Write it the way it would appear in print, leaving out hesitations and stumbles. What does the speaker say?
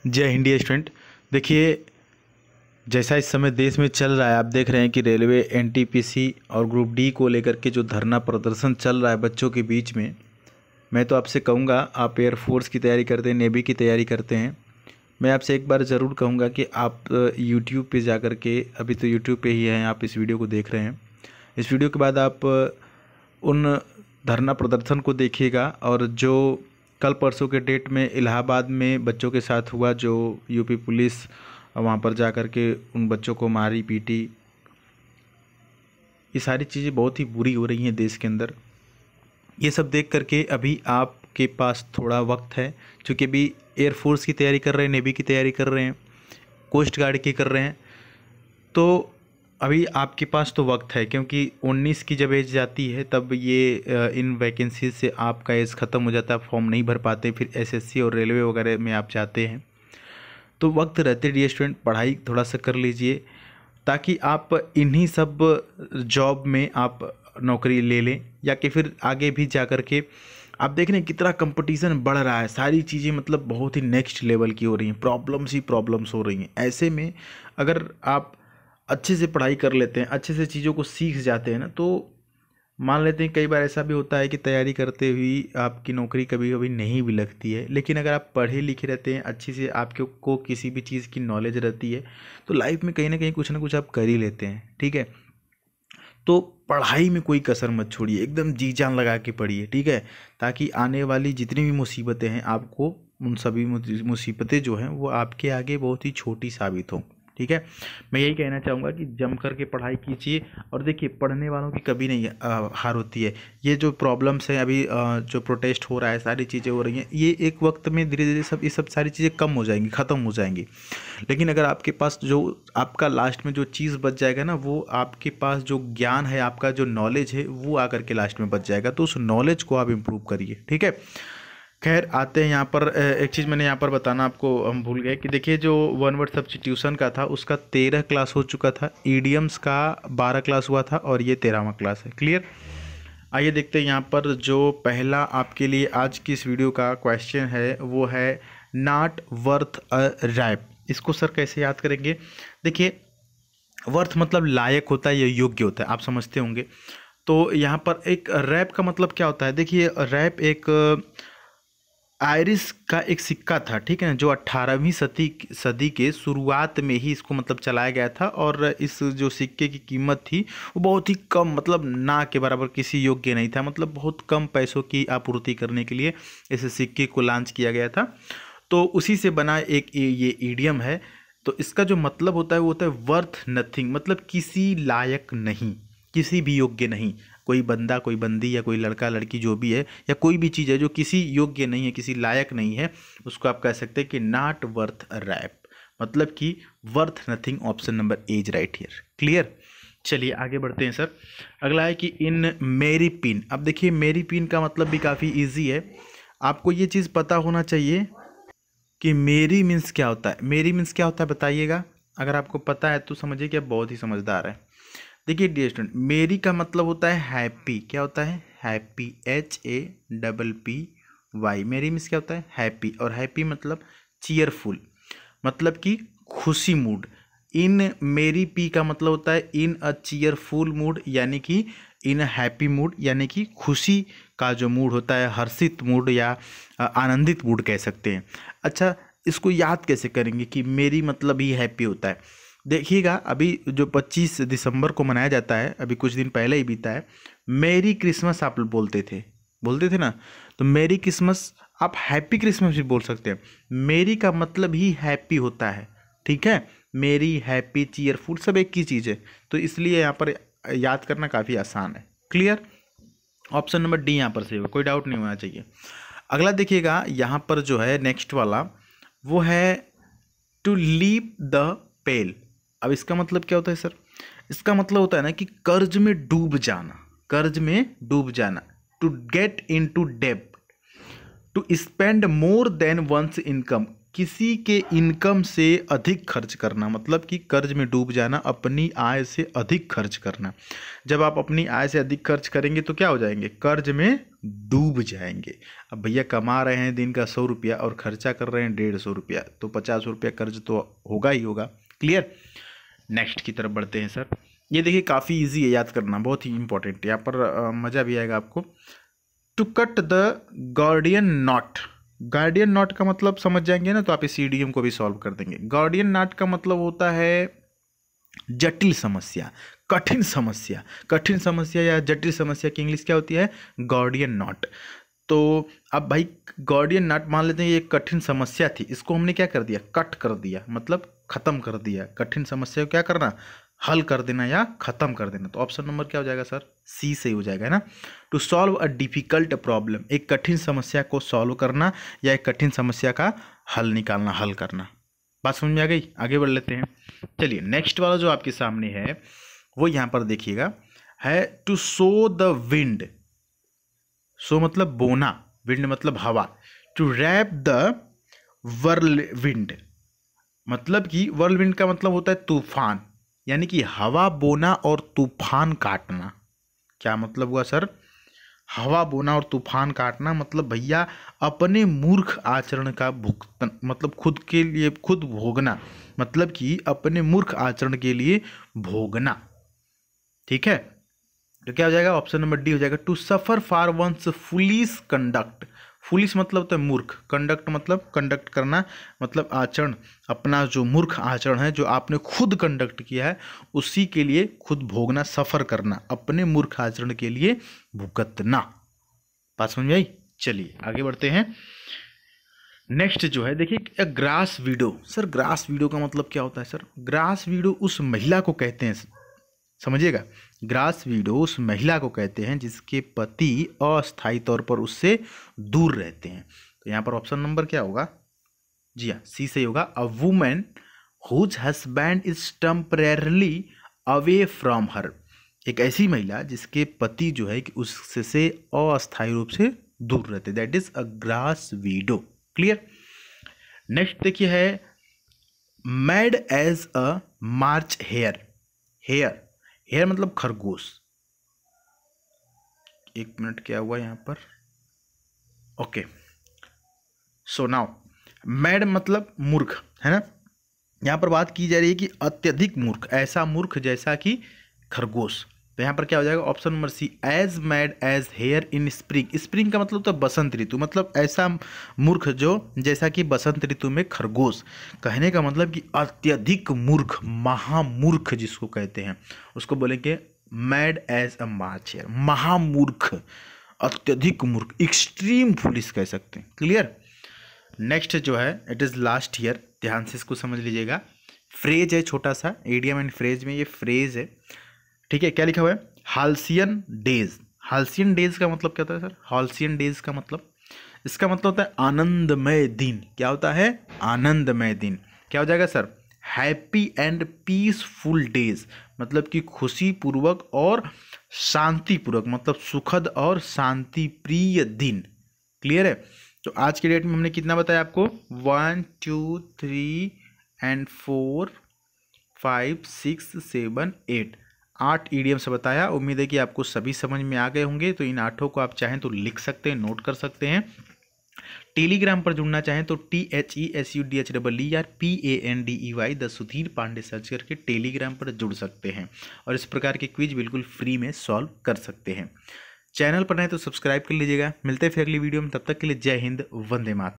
जय Hind dear student. देखिए, जैसा इस समय देश में चल रहा है, आप देख रहे हैं कि रेलवे एनटीपीसी और ग्रुप डी को लेकर के जो धरना प्रदर्शन चल रहा है बच्चों के बीच में, मैं तो आपसे कहूँगा, आप एयरफोर्स की तैयारी करते हैं, नेवी की तैयारी करते हैं, मैं आपसे एक बार ज़रूर कहूँगा कि आप यूट्यूब पे जा कर के, अभी तो यूट्यूब पे ही हैं, आप इस वीडियो को देख रहे हैं, इस वीडियो के बाद आप उन धरना प्रदर्शन को देखिएगा। और जो कल परसों के डेट में इलाहाबाद में बच्चों के साथ हुआ, जो यूपी पुलिस वहाँ पर जा कर के उन बच्चों को मारी पीटी, ये सारी चीज़ें बहुत ही बुरी हो रही हैं देश के अंदर। ये सब देख करके अभी आपके पास थोड़ा वक्त है, क्योंकि अभी एयरफोर्स की तैयारी कर रहे हैं, नेवी की तैयारी कर रहे हैं, कोस्ट गार्ड की कर रहे हैं, तो अभी आपके पास तो वक्त है। क्योंकि 19 की जब एज जाती है तब ये इन वैकेंसीज से आपका एज ख़त्म हो जाता है, फॉर्म नहीं भर पाते, फिर एसएससी और रेलवे वगैरह में आप जाते हैं। तो वक्त रहते डियर स्टूडेंट पढ़ाई थोड़ा सा कर लीजिए, ताकि आप इन्हीं सब जॉब में आप नौकरी ले लें, या कि फिर आगे भी जा कर के आप देख रहे हैं कितना कंपटीशन बढ़ रहा है, सारी चीज़ें मतलब बहुत ही नेक्स्ट लेवल की हो रही हैं, प्रॉब्लम्स ही प्रॉब्लम्स हो रही हैं। ऐसे में अगर आप अच्छे से पढ़ाई कर लेते हैं, अच्छे से चीज़ों को सीख जाते हैं ना, तो मान लेते हैं कई बार ऐसा भी होता है कि तैयारी करते हुई आपकी नौकरी कभी कभी नहीं भी लगती है, लेकिन अगर आप पढ़े लिखे रहते हैं, अच्छी से आपके को किसी भी चीज़ की नॉलेज रहती है, तो लाइफ में कहीं ना कहीं कुछ ना कुछ आप कर ही लेते हैं। ठीक है, तो पढ़ाई में कोई कसर मत छोड़िए, एकदम जी जान लगा के पढ़िए। ठीक है, ताकि आने वाली जितनी भी मुसीबतें हैं, आपको उन सभी मुसीबतें जो हैं वो आपके आगे बहुत ही छोटी साबित हों। ठीक है, मैं यही कहना चाहूँगा कि जम कर के पढ़ाई कीजिए। और देखिए, पढ़ने वालों की कभी नहीं हार होती है। ये जो प्रॉब्लम्स हैं अभी, जो प्रोटेस्ट हो रहा है, सारी चीज़ें हो रही हैं, ये एक वक्त में धीरे धीरे सब ये सब सारी चीज़ें कम हो जाएंगी, ख़त्म हो जाएंगी। लेकिन अगर आपके पास जो आपका लास्ट में जो चीज़ बच जाएगा ना, वो आपके पास जो ज्ञान है, आपका जो नॉलेज है, वो आकर के लास्ट में बच जाएगा। तो उस नॉलेज को आप इम्प्रूव करिए। ठीक है, खैर आते हैं यहाँ पर। एक चीज़ मैंने यहाँ पर बताना आपको हम भूल गए कि देखिए, जो वन वर्ड सब्स्टिट्यूशन का था उसका 13 क्लास हो चुका था, ईडियम्स का 12 क्लास हुआ था, और ये 13वां क्लास है। क्लियर। आइए देखते हैं यहाँ पर जो पहला आपके लिए आज की इस वीडियो का क्वेश्चन है, वो है नॉट वर्थ अ रैप। इसको सर कैसे याद करेंगे? देखिए, वर्थ मतलब लायक होता है या योग्य होता है, आप समझते होंगे। तो यहाँ पर एक रैप का मतलब क्या होता है? देखिए, रैप एक आयरिश का एक सिक्का था, ठीक है ना, जो 18वीं सदी के शुरुआत में ही इसको मतलब चलाया गया था। और इस जो सिक्के की कीमत थी वो बहुत ही कम, मतलब ना के बराबर, किसी योग्य नहीं था, मतलब बहुत कम पैसों की आपूर्ति करने के लिए इस सिक्के को लॉन्च किया गया था। तो उसी से बना एक ये ईडियम है। तो इसका जो मतलब होता है वो होता है वर्थ नथिंग, मतलब किसी लायक नहीं, किसी भी योग्य नहीं। कोई बंदा, कोई बंदी, या कोई लड़का लड़की जो भी है, या कोई भी चीज़ है जो किसी योग्य नहीं है, किसी लायक नहीं है, उसको आप कह सकते हैं कि नॉट वर्थ अ रैप, मतलब कि worth nothing. Option number A is right here. Clear. चलिए आगे बढ़ते हैं सर। अगला है कि इन मेरी पिन। अब देखिए, मेरी पिन का मतलब भी काफ़ी ईजी है। आपको ये चीज़ पता होना चाहिए कि मेरी मीन्स क्या होता है। मेरी मीन्स क्या होता है बताइएगा। अगर आपको पता है तो समझिए कि आप बहुत ही समझदार है। देखिए डियर स्टूडेंट, मेरी का मतलब होता है हैप्पी। क्या होता है? Happy, HAPPY। मेरी मीन्स क्या होता है? हैप्पी। और हैप्पी मतलब चीयरफुल, मतलब कि खुशी मूड। इन मेरी पी का मतलब होता है इन अ चीयरफुल मूड, यानी कि इन अ हैप्पी मूड, यानी कि खुशी का जो मूड होता है, हर्षित मूड या आनंदित मूड कह सकते हैं। अच्छा, इसको याद कैसे करेंगे कि मेरी मतलब ही हैप्पी होता है? देखिएगा, अभी जो 25 दिसंबर को मनाया जाता है, अभी कुछ दिन पहले ही बीता है, मेरी क्रिसमस आप बोलते थे ना, तो मेरी क्रिसमस आप हैप्पी क्रिसमस भी बोल सकते हैं। मेरी का मतलब ही हैप्पी होता है। ठीक है, मेरी, हैप्पी, चीयरफुल सब एक ही चीज़ है, तो इसलिए यहाँ पर याद करना काफ़ी आसान है। क्लियर। ऑप्शन नंबर डी यहाँ पर सही होगा, कोई डाउट नहीं होना चाहिए। अगला देखिएगा, यहाँ पर जो है नेक्स्ट वाला, वो है टू लीप द पेल। अब इसका मतलब क्या होता है सर? इसका मतलब होता है ना कि कर्ज में डूब जाना, कर्ज में डूब जाना। टू गेट इन टू डेब्ट, to spend more than one's income, किसी के इनकम से अधिक खर्च करना, मतलब कि कर्ज में डूब जाना, अपनी आय से अधिक खर्च करना। जब आप अपनी आय से अधिक खर्च करेंगे तो क्या हो जाएंगे, कर्ज में डूब जाएंगे। अब भैया कमा रहे हैं दिन का 100 रुपया और खर्चा कर रहे हैं 150 रुपया, तो 50 रुपया कर्ज तो होगा ही होगा। क्लियर। नेक्स्ट की तरफ बढ़ते हैं सर। ये देखिए काफ़ी इजी है याद करना, बहुत ही इंपॉर्टेंट, यहाँ पर मज़ा भी आएगा आपको। To cut the Gordian knot. Gordian knot का मतलब समझ जाएंगे ना, तो आप इस ईडीएम को भी सॉल्व कर देंगे। गार्डियन नॉट का मतलब होता है जटिल समस्या, कठिन समस्या। कठिन समस्या या जटिल समस्या की इंग्लिश क्या होती है, गार्डियन नॉट। तो अब भाई गार्डियन नॉट मान लेते हैं ये एक कठिन समस्या थी, इसको हमने क्या कर दिया, कट कर दिया, मतलब खत्म कर दिया। कठिन समस्या को क्या करना, हल कर देना या खत्म कर देना। तो ऑप्शन नंबर क्या हो जाएगा सर, सी सही हो जाएगा ना। To solve a difficult problem, एक कठिन समस्या को सॉल्व करना या एक कठिन समस्या का हल निकालना, हल करना। बात समझ में आ गई, आगे बढ़ लेते हैं। चलिए नेक्स्ट वाला जो आपके सामने है वो यहाँ पर देखिएगा, है टू सो द विंड। सो मतलब बोना, विंड मतलब हवा। टू रैप द वर्लविंड, मतलब कि वर्लविंड का मतलब होता है तूफान, यानी कि हवा बोना और तूफान काटना। क्या मतलब हुआ सर, हवा बोना और तूफान काटना मतलब भैया अपने मूर्ख आचरण का भुगतान, मतलब खुद के लिए खुद भोगना, मतलब कि अपने मूर्ख आचरण के लिए भोगना। ठीक है, तो क्या हो जाएगा, ऑप्शन नंबर डी हो जाएगा। To suffer for one's foolish conduct. Foolish मतलब होता है मूर्ख, कंडक्ट मतलब कंडक्ट करना, मतलब आचरण, अपना जो मूर्ख आचरण है जो आपने खुद कंडक्ट किया है उसी के लिए खुद भोगना, सफ़र करना, अपने मूर्ख आचरण के लिए भुगतना। बात समझ में आई। चलिए आगे बढ़ते हैं। नेक्स्ट जो है देखिए, grass window. Sir grass window का मतलब क्या होता है सर, ग्रास विडो उस महिला को कहते हैं, समझिएगा, ग्रास विडो उस महिला को कहते हैं जिसके पति अस्थायी तौर पर उससे दूर रहते हैं। तो यहाँ पर ऑप्शन नंबर क्या होगा, जी हाँ सी सही होगा। A women whose husband is temporarily away from her, एक ऐसी महिला जिसके पति जो है कि उससे अस्थायी रूप से दूर रहते, that is a grass widow. Clear. Next देखिए है mad as a March hare. Hare, hare मतलब खरगोश। एक मिनट क्या हुआ यहाँ पर, ओके। सो नाउ मैड मतलब मूर्ख है ना, यहाँ पर बात की जा रही है कि अत्यधिक मूर्ख, ऐसा मूर्ख जैसा कि खरगोश। तो यहाँ पर क्या हो जाएगा, option number C, as mad as hare in spring. Spring का मतलब तो बसंत ऋतु, मतलब ऐसा मूर्ख जो जैसा कि बसंत ऋतु में खरगोश। कहने का मतलब कि अत्यधिक मूर्ख, महामूर्ख जिसको कहते हैं उसको बोलेंगे mad as a March hare, महामूर्ख, अत्यधिक मूर्ख, एक्सट्रीम फुलिश कह सकते हैं। क्लियर। नेक्स्ट जो है इट इज़ लास्ट ईयर, ध्यान से इसको समझ लीजिएगा। फ्रेज है छोटा सा, इडियम एंड फ्रेज में ये फ्रेज है। ठीक है, क्या लिखा हुआ है, हाल्सियन डेज। हाल्सियन डेज का मतलब क्या होता है सर, हाल्सियन डेज का मतलब, इसका मतलब होता है आनंदमय दिन। क्या होता है, आनंदमय दिन। क्या हो जाएगा sir, happy and peaceful days, मतलब कि खुशी पूर्वक और शांतिपूर्वक, मतलब सुखद और शांति प्रिय दिन। क्लियर है। तो आज के डेट में हमने कितना बताया आपको, 1 2 3 एंड 4 5 6 7 8, 8 ईडियम से बताया। उम्मीद है कि आपको सभी समझ में आ गए होंगे। तो इन 8 को आप चाहें तो लिख सकते हैं, नोट कर सकते हैं। टेलीग्राम पर जुड़ना चाहें तो THESUDHEERPANDEY the Sudheer Pandey search करके टेलीग्राम पर जुड़ सकते हैं और इस प्रकार के क्विज बिल्कुल फ्री में सॉल्व कर सकते हैं। चैनल पर नए तो सब्सक्राइब कर लीजिएगा। मिलते हैं फिर अगली वीडियो में, तब तक के लिए जय हिंद, वंदे मातरम।